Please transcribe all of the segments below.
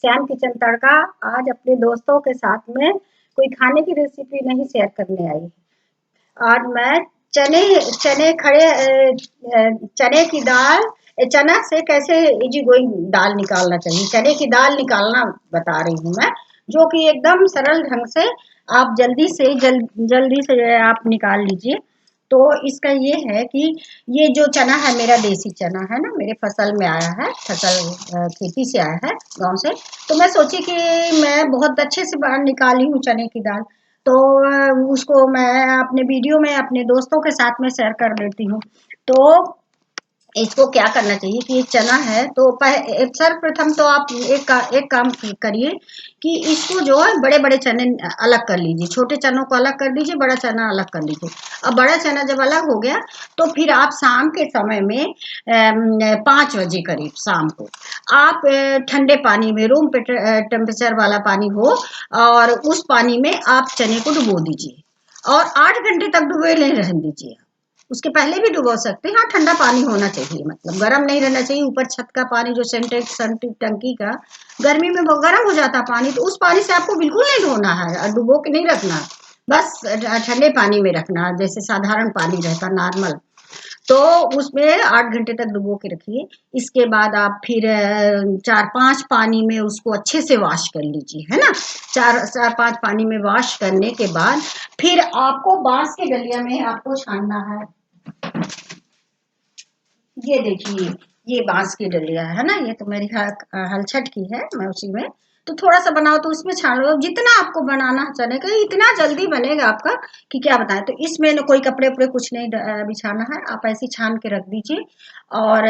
Shyam kitchen तड़का आज अपने दोस्तों के साथ में कोई खाने की रेसिपी नहीं शेयर करने आई। आज मैं चने चने खड़े चने की दाल चना से कैसे इजी गोइंग दाल निकालना चाहिए, चने की दाल निकालना बता रही हूँ मैं, जो कि एकदम सरल ढंग से आप जल्दी से आप निकाल लीजिए। तो इसका ये है कि ये जो चना है मेरा देसी चना है ना, मेरे फसल में आया है, फसल खेती से आया है गांव से। तो मैं सोची कि मैं बहुत अच्छे से बाहर निकाली हूँ चने की दाल, तो उसको मैं अपने वीडियो में अपने दोस्तों के साथ में शेयर कर देती हूँ। तो इसको क्या करना चाहिए कि ये चना है तो सर्वप्रथम तो आप एक काम करिए कि इसको जो है बड़े बड़े चने अलग कर लीजिए, छोटे चनों को अलग कर दीजिए, बड़ा चना अलग कर लीजिए। अब बड़ा चना जब अलग हो गया तो फिर आप शाम के समय में 5 बजे करीब शाम को आप ठंडे पानी में रूम टेम्परेचर वाला पानी हो और उस पानी में आप चने को डुबो दीजिए और 8 घंटे तक डुबे नहीं रहने दीजिए। उसके पहले भी डुबो सकते हैं। हाँ, ठंडा पानी होना चाहिए, मतलब गर्म नहीं रहना चाहिए। ऊपर छत का पानी जो सेंटेक्स टंकी का गर्मी में वो गर्म हो जाता है पानी, तो उस पानी से आपको बिल्कुल नहीं धोना है और डुबो के नहीं रखना, बस ठंडे पानी में रखना जैसे साधारण पानी रहता नॉर्मल। तो उसमें 8 घंटे तक डुबो के रखिए। इसके बाद आप फिर 4-5 पानी में उसको अच्छे से वॉश कर लीजिए, है ना। 4-5 पानी में वॉश करने के बाद फिर आपको बांस के डलिया में आपको छानना है। ये देखिए, ये बांस की डलिया है ना, ये तो मेरी हलछट की है, मैं उसी में तो थोड़ा सा बनाओ तो उसमें छान लो जितना आपको बनाना चने का, इतना जल्दी बनेगा आपका कि क्या बताएं। तो इसमें न कोई कपड़े उपड़े कुछ नहीं बिछाना है, आप ऐसे छान के रख दीजिए और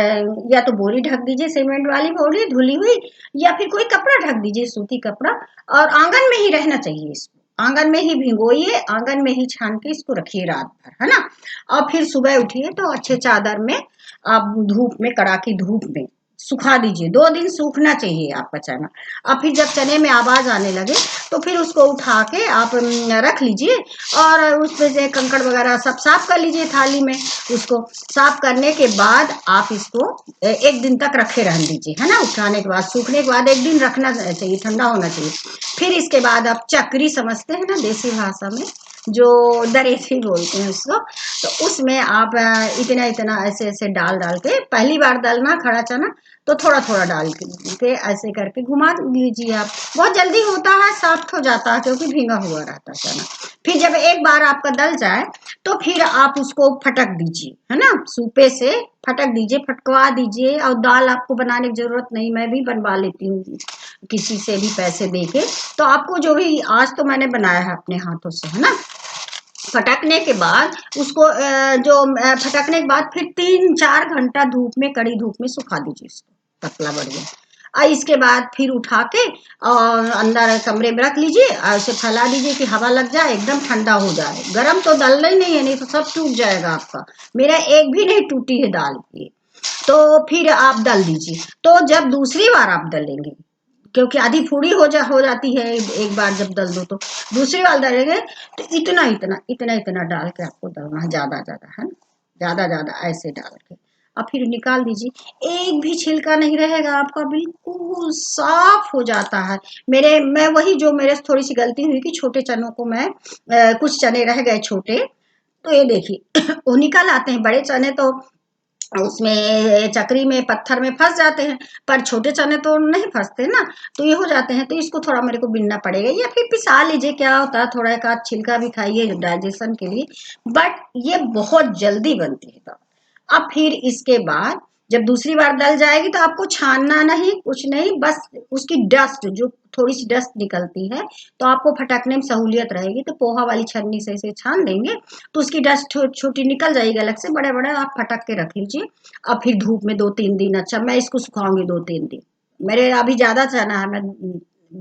या तो बोरी ढक दीजिए सीमेंट वाली बोरी धुली हुई, या फिर कोई कपड़ा ढक दीजिए सूती कपड़ा, और आंगन में ही रहना चाहिए इसको, आंगन में ही भिगोइए, आंगन में ही छान के इसको रखिए रात भर, है ना। और फिर सुबह उठिए तो अच्छे चादर में आप धूप में, कड़ाकी धूप में सुखा दीजिए। 2 दिन सूखना चाहिए आपका चना। अब फिर जब चने में आवाज आने लगे तो फिर उसको उठा के आप रख लीजिए और उसमें से कंकड़ वगैरह सब साफ कर लीजिए थाली में। उसको साफ करने के बाद आप इसको 1 दिन तक रखे रहने दीजिए, है ना। उठाने के बाद सूखने के बाद 1 दिन रखना चाहिए, ठंडा होना चाहिए। फिर इसके बाद आप चक्री समझते हैं ना देसी भाषा में, जो दरेथी बोलते हैं उसको, तो उसमें आप इतना इतना ऐसे ऐसे डाल डाल के, पहली बार डालना खड़ा चना तो थोड़ा थोड़ा डाल के ऐसे करके घुमा लीजिए आप। बहुत जल्दी होता है, सॉफ्ट हो जाता है क्योंकि भींगा हुआ रहता है चना। फिर जब एक बार आपका डल जाए तो फिर आप उसको फटक दीजिए, है ना, सूपे से फटक दीजिए, फटकवा दीजिए। और दाल आपको बनाने की जरूरत नहीं, मैं भी बनवा लेती हूँ किसी से भी पैसे दे के। तो आपको जो भी, आज तो मैंने बनाया है अपने हाथों से, है ना। फटकने के बाद उसको फटकने के बाद फिर 3-4 घंटा धूप में, कड़ी धूप में सुखा दीजिए इसको पतला बढ़िया। और इसके बाद फिर उठा के और अंदर कमरे में रख लीजिए और उसे फैला दीजिए कि हवा लग जाए, एकदम ठंडा हो जाए। गरम तो डालना ही नहीं है, नहीं तो सब टूट जाएगा आपका। मेरा एक भी नहीं टूटी है दाल की। तो फिर आप डाल दीजिए। तो जब दूसरी बार आप डालेंगे, क्योंकि आधी फूड़ी हो जाती है एक बार जब डाल दो, तो दूसरी बार डालेंगे तो इतना इतना इतना इतना डाल के आपको डालना है, ज्यादा ज्यादा, है ना, ज्यादा ज्यादा ऐसे डाल के। अब फिर निकाल दीजिए, एक भी छिलका नहीं रहेगा आपका, बिल्कुल साफ हो जाता है। मैं वही, जो मेरे से थोड़ी सी गलती हुई कि छोटे चनों को मैं कुछ चने रह गए छोटे, तो ये देखिए वो निकल आते हैं। बड़े चने तो उसमें चक्री में पत्थर में फंस जाते हैं, पर छोटे चने तो नहीं फंसते ना, तो ये हो जाते हैं। तो इसको थोड़ा मेरे को बिनना पड़ेगा, या फिर पिसा लीजिए, क्या होता है, थोड़ा एक आध छिलका भी खाइए डाइजेशन के लिए। बट ये बहुत जल्दी बनती है। तो अब फिर इसके बाद जब दूसरी बार डल जाएगी तो आपको छानना नहीं, कुछ नहीं, बस उसकी डस्ट, जो थोड़ी सी डस्ट निकलती है, तो आपको फटकने में सहूलियत रहेगी। तो पोहा वाली छन्नी से इसे छान देंगे तो उसकी डस्ट छोटी निकल जाएगी अलग से, बड़े बड़े आप फटक के रख लीजिए। अब फिर धूप में 2-3 दिन, अच्छा मैं इसको सुखाऊंगी 2-3 दिन, मेरे अभी ज्यादा चना है, मैं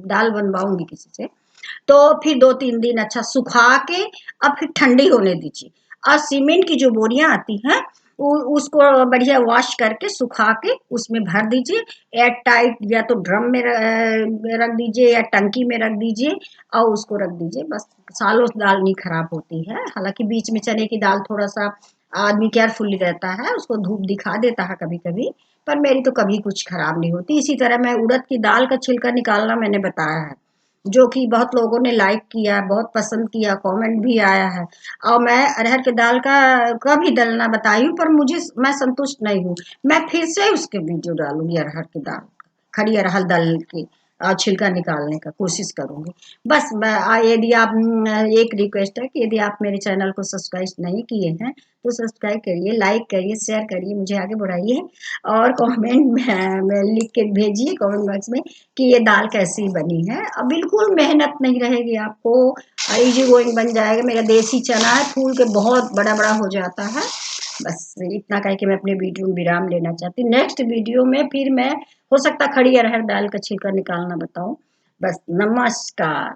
दाल बनवाऊंगी किसी से। तो फिर 2-3 दिन अच्छा सुखा के अब फिर ठंडी होने दीजिए। और सीमेंट की जो बोरियां आती हैं उसको बढ़िया वॉश करके सुखा के उसमें भर दीजिए। एयर टाइट या तो ड्रम में रख दीजिए या टंकी में रख दीजिए और उसको रख दीजिए। बस सालों दाल नहीं खराब होती है। हालांकि बीच में चने की दाल थोड़ा सा आदमी केयरफुली रहता है, उसको धूप दिखा देता है कभी कभी, पर मेरी तो कभी कुछ खराब नहीं होती। इसी तरह मैं उड़द की दाल का छिलका निकालना मैंने बताया है, जो कि बहुत लोगों ने लाइक किया, बहुत पसंद किया, कमेंट भी आया है। और मैं अरहर की दाल का भी डलना बताई हूँ, पर मुझे मैं संतुष्ट नहीं हूँ। मैं फिर से उसके वीडियो डालूंगी अरहर की दाल, खड़ी अरहर दाल की छिलका निकालने का कोशिश करूंगी। बस यदि आप एक रिक्वेस्ट है कि यदि आप मेरे चैनल को सब्सक्राइब नहीं किए हैं तो सब्सक्राइब करिए, लाइक करिए, शेयर करिए, मुझे आगे बढ़ाइए। और कमेंट में लिख के भेजिए कमेंट बॉक्स में कि ये दाल कैसी बनी है। अब बिल्कुल मेहनत नहीं रहेगी आपको, इजी गोइंग बन जाएगा। मेरा देसी चना है, फूल के बहुत बड़ा बड़ा हो जाता है। बस इतना कह के मैं अपने वीडियो में विराम लेना चाहती हूँ। नेक्स्ट वीडियो में फिर मैं हो सकता खड़ी अरहर दाल का छिलका निकालना बताऊं। बस नमस्कार।